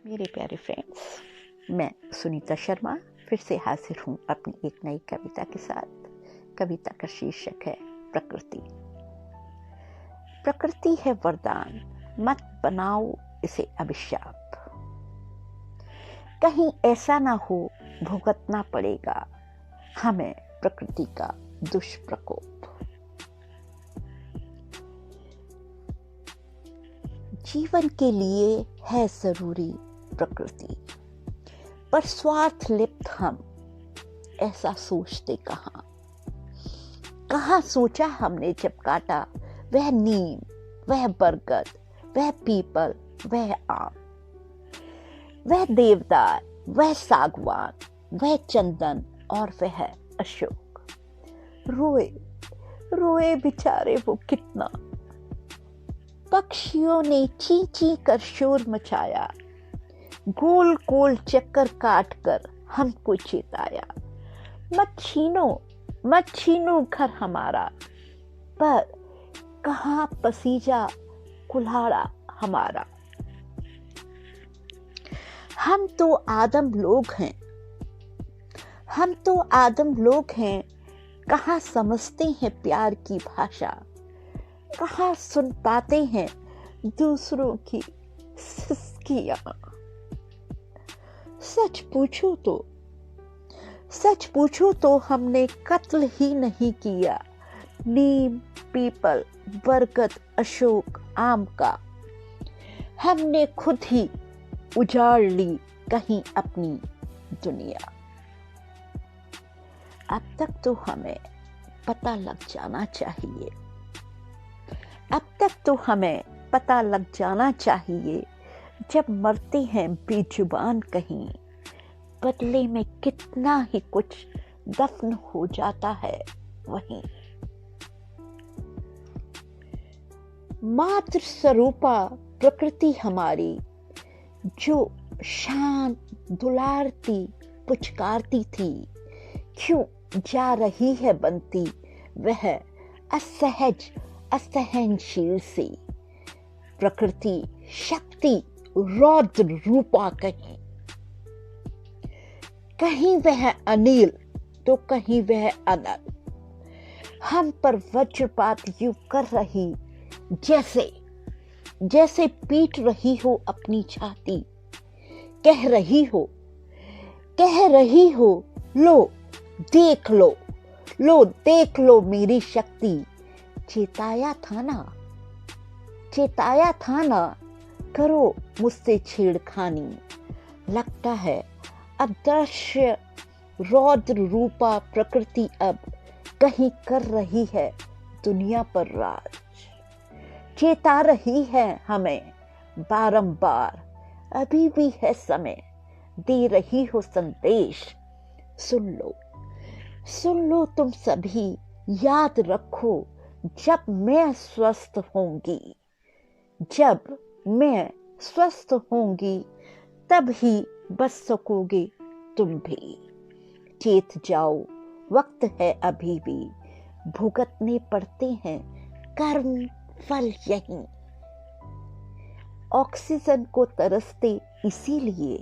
मेरे प्यारे फ्रेंड्स, मैं सुनीता शर्मा फिर से हाजिर हूँ अपनी एक नई कविता के साथ। कविता का शीर्षक है प्रकृति। प्रकृति है वरदान, मत बनाओ इसे अभिशाप। कहीं ऐसा ना हो भुगतना पड़ेगा हमें प्रकृति का दुष्प्रकोप। जीवन के लिए है जरूरी प्रकृति, पर स्वार्थ लिप्त हम ऐसा सोचते कहाँ सोचा हमने जब काटा वह नीम, वह बरगद, वह पीपल, वह आम, वह देवदार, वह सागवान, वह चंदन और वह अशोक। रोए रोए बेचारे वो कितना, पक्षियों ने ची ची कर शोर मचाया, गोल गोल चक्कर काट कर हमको चेताया। मत छीनो घर हमारा, पर कहाँ पसीजा कुल्हाड़ा हमारा। हम तो आदम लोग हैं, कहाँ समझते हैं प्यार की भाषा, कहाँ सुन पाते हैं दूसरों की सिसकियां। सच पूछो तो हमने कत्ल ही नहीं किया नीम, पीपल, बरगद, अशोक, आम का। हमने खुद ही उजाड़ ली कहीं अपनी दुनिया। अब तक तो हमें पता लग जाना चाहिए जब मरते हैं बेजुबान कहीं, बदले में कितना ही कुछ दफन हो जाता है वहीं। मातृ स्वरूपा प्रकृति हमारी, जो शांत दुलारती पुचकारती थी, क्यों जा रही है बनती वह असहज असहनशील सी। प्रकृति शक्ति रौद्र रूपा कहीं वह अनिल तो कहीं वह अनल। हम पर वज्रपात यूं कर रही जैसे पीट रही हो अपनी छाती। कह रही हो लो देख लो मेरी शक्ति। चेताया था ना करो मुझसे छेड़खानी। लगता है अदृश्य रौद्र रूपा प्रकृति अब कहीं कर रही है दुनिया पर राज। चेता रही है हमें बारंबार, अभी भी है समय, दे रही हो संदेश। सुन लो तुम सभी, याद रखो जब मैं स्वस्थ होंगी तब ही बच सकोगे तुम भी। चेत जाओ वक्त है अभी भी, भुगतने पड़ते हैं कर्म फल यहीं। ऑक्सीजन को तरसते इसीलिए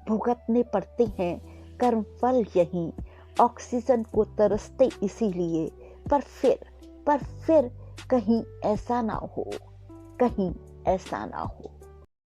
भुगतने पड़ते हैं कर्म फल यहीं। ऑक्सीजन को तरसते इसीलिए, पर फिर कहीं ऐसा ना हो